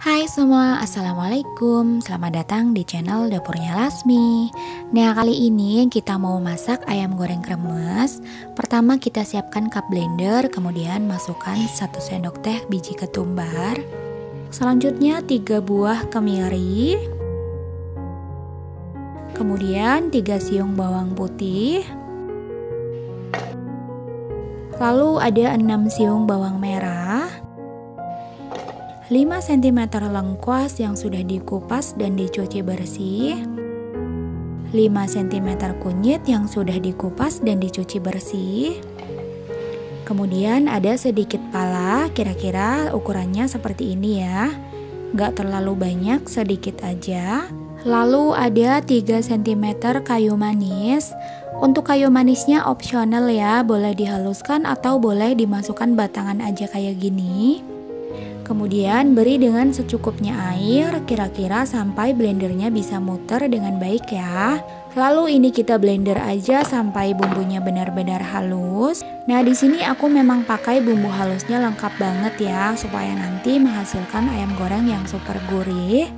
Hai semua, Assalamualaikum. Selamat datang di channel Dapurnya Lasmi. Nah, kali ini kita mau masak ayam goreng kremes. Pertama kita siapkan cup blender, kemudian masukkan 1 sendok teh biji ketumbar. Selanjutnya 3 buah kemiri. Kemudian 3 siung bawang putih. Lalu ada 6 siung bawang merah. 5 cm lengkuas yang sudah dikupas dan dicuci bersih. 5 cm kunyit yang sudah dikupas dan dicuci bersih. Kemudian ada sedikit pala, kira-kira ukurannya seperti ini ya. Nggak terlalu banyak, sedikit aja. Lalu ada 3 cm kayu manis. Untuk kayu manisnya opsional ya, boleh dihaluskan atau boleh dimasukkan batangan aja kayak gini. Kemudian beri dengan secukupnya air, kira-kira sampai blendernya bisa muter dengan baik ya. Lalu ini kita blender aja sampai bumbunya benar-benar halus. Nah, di sini aku memang pakai bumbu halusnya lengkap banget ya, supaya nanti menghasilkan ayam goreng yang super gurih.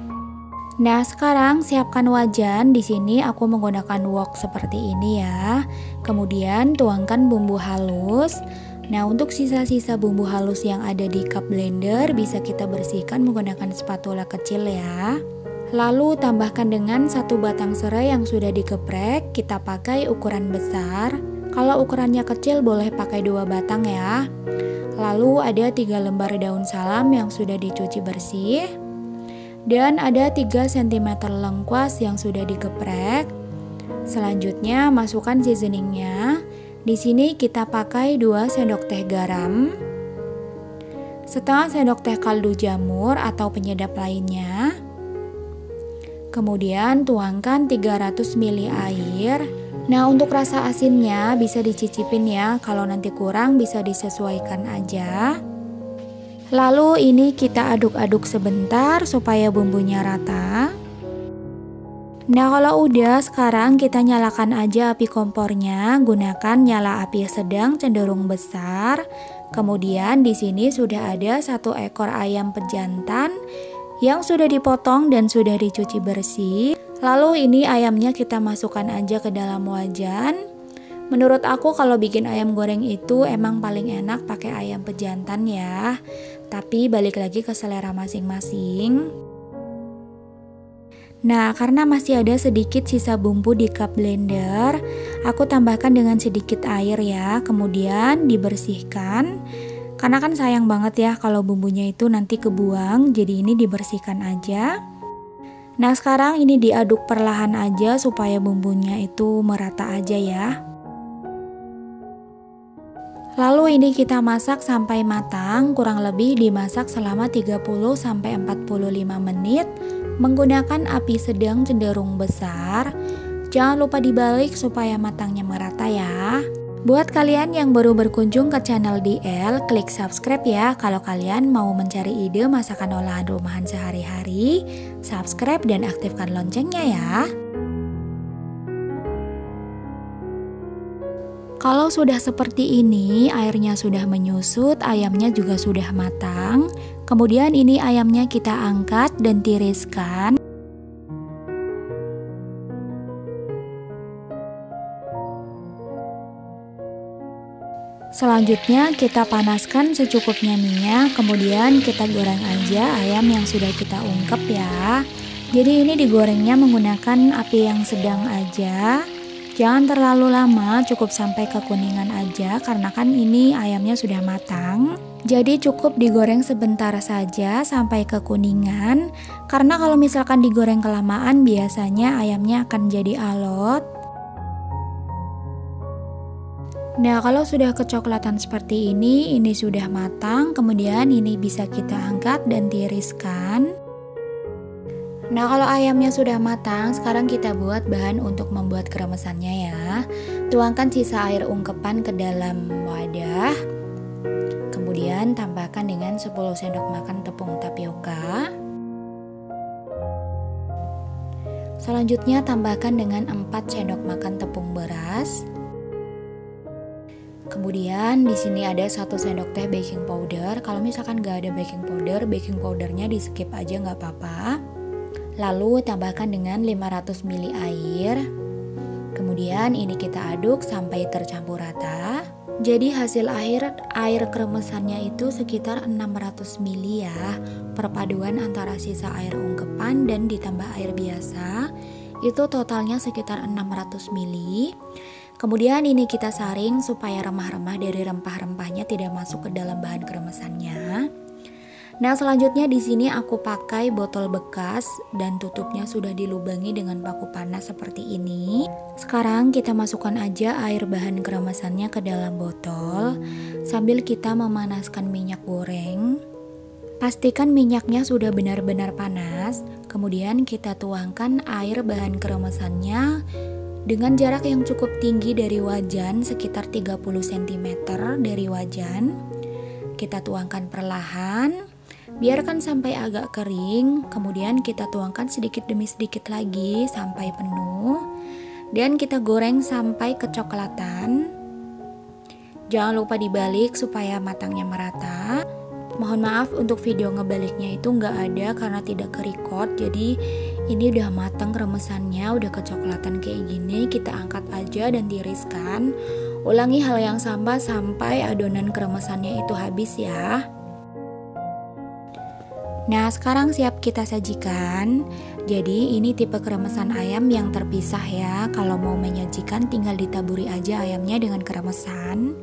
Nah, sekarang siapkan wajan. Di sini aku menggunakan wok seperti ini ya. Kemudian tuangkan bumbu halus. Nah, untuk sisa-sisa bumbu halus yang ada di cup blender bisa kita bersihkan menggunakan spatula kecil ya. Lalu tambahkan dengan 1 batang serai yang sudah digeprek, kita pakai ukuran besar. Kalau ukurannya kecil boleh pakai 2 batang ya. Lalu ada 3 lembar daun salam yang sudah dicuci bersih. Dan ada 3 cm lengkuas yang sudah digeprek. Selanjutnya masukkan seasoningnya. Di sini kita pakai 2 sendok teh garam, setengah sendok teh kaldu jamur atau penyedap lainnya. Kemudian tuangkan 300 ml air. Nah, untuk rasa asinnya bisa dicicipin ya, kalau nanti kurang bisa disesuaikan aja. Lalu ini kita aduk-aduk sebentar supaya bumbunya rata. Nah, kalau udah, sekarang kita nyalakan aja api kompornya, gunakan nyala api sedang cenderung besar. Kemudian di sini sudah ada 1 ekor ayam pejantan yang sudah dipotong dan sudah dicuci bersih. Lalu ini ayamnya kita masukkan aja ke dalam wajan. Menurut aku kalau bikin ayam goreng itu emang paling enak pakai ayam pejantan ya. Tapi balik lagi ke selera masing-masing. Nah, karena masih ada sedikit sisa bumbu di cup blender, aku tambahkan dengan sedikit air ya, kemudian dibersihkan. Karena kan sayang banget ya kalau bumbunya itu nanti kebuang, jadi ini dibersihkan aja. Nah, sekarang ini diaduk perlahan aja supaya bumbunya itu merata aja ya. Lalu ini kita masak sampai matang, kurang lebih dimasak selama 30-45 menit. Menggunakan api sedang cenderung besar. Jangan lupa dibalik supaya matangnya merata ya. Buat kalian yang baru berkunjung ke channel DL, klik subscribe ya kalau kalian mau mencari ide masakan olahan rumahan sehari-hari. Subscribe dan aktifkan loncengnya ya. Kalau sudah seperti ini, airnya sudah menyusut, ayamnya juga sudah matang. Kemudian ini ayamnya kita angkat dan tiriskan. Selanjutnya kita panaskan secukupnya minyak, kemudian kita goreng aja ayam yang sudah kita ungkep ya. Jadi ini digorengnya menggunakan api yang sedang aja. Jangan terlalu lama, cukup sampai kekuningan aja karena kan ini ayamnya sudah matang. Jadi cukup digoreng sebentar saja sampai kekuningan. Karena kalau misalkan digoreng kelamaan biasanya ayamnya akan jadi alot. Nah, kalau sudah kecoklatan seperti ini sudah matang. Kemudian ini bisa kita angkat dan tiriskan. Nah, kalau ayamnya sudah matang, sekarang kita buat bahan untuk membuat kremesannya ya. Tuangkan sisa air ungkepan ke dalam wadah. Kemudian tambahkan dengan 10 sendok makan tepung tapioka. Selanjutnya tambahkan dengan 4 sendok makan tepung beras. Kemudian di sini ada 1 sendok teh baking powder. Kalau misalkan nggak ada baking powdernya di skip aja nggak apa-apa. Lalu tambahkan dengan 500 ml air. Kemudian ini kita aduk sampai tercampur rata. Jadi hasil air kremesannya itu sekitar 600 ml ya. Perpaduan antara sisa air ungkepan dan ditambah air biasa itu totalnya sekitar 600 ml. Kemudian ini kita saring supaya remah-remah dari rempah-rempahnya tidak masuk ke dalam bahan kremesannya. Nah, selanjutnya di sini aku pakai botol bekas dan tutupnya sudah dilubangi dengan paku panas seperti ini. Sekarang kita masukkan aja air bahan kremesannya ke dalam botol sambil kita memanaskan minyak goreng. Pastikan minyaknya sudah benar-benar panas. Kemudian kita tuangkan air bahan kremesannya dengan jarak yang cukup tinggi dari wajan, sekitar 30 cm dari wajan. Kita tuangkan perlahan, biarkan sampai agak kering, kemudian kita tuangkan sedikit demi sedikit lagi sampai penuh. Dan kita goreng sampai kecoklatan. Jangan lupa dibalik supaya matangnya merata. Mohon maaf untuk video ngebaliknya itu nggak ada karena tidak ke-record. Jadi ini udah matang remesannya, udah kecoklatan kayak gini. Kita angkat aja dan tiriskan. Ulangi hal yang sama sampai adonan kremesannya itu habis ya. Nah, sekarang siap kita sajikan. Jadi ini tipe kremesan ayam yang terpisah ya. Kalau mau menyajikan tinggal ditaburi aja ayamnya dengan kremesan.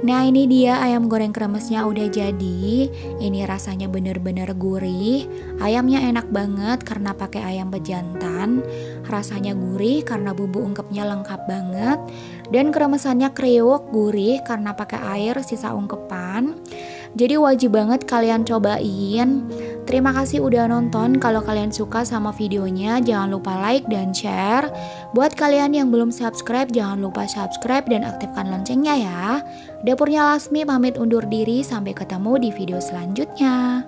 Nah, ini dia ayam goreng kremesnya udah jadi. Ini rasanya bener-bener gurih. Ayamnya enak banget karena pakai ayam pejantan. Rasanya gurih karena bumbu ungkepnya lengkap banget. Dan kremesannya kriuk gurih karena pakai air sisa ungkepan. Jadi wajib banget kalian cobain. Terima kasih udah nonton. Kalau kalian suka sama videonya, jangan lupa like dan share. Buat kalian yang belum subscribe, jangan lupa subscribe dan aktifkan loncengnya ya. Dapurnya Lasmi pamit undur diri, sampai ketemu di video selanjutnya.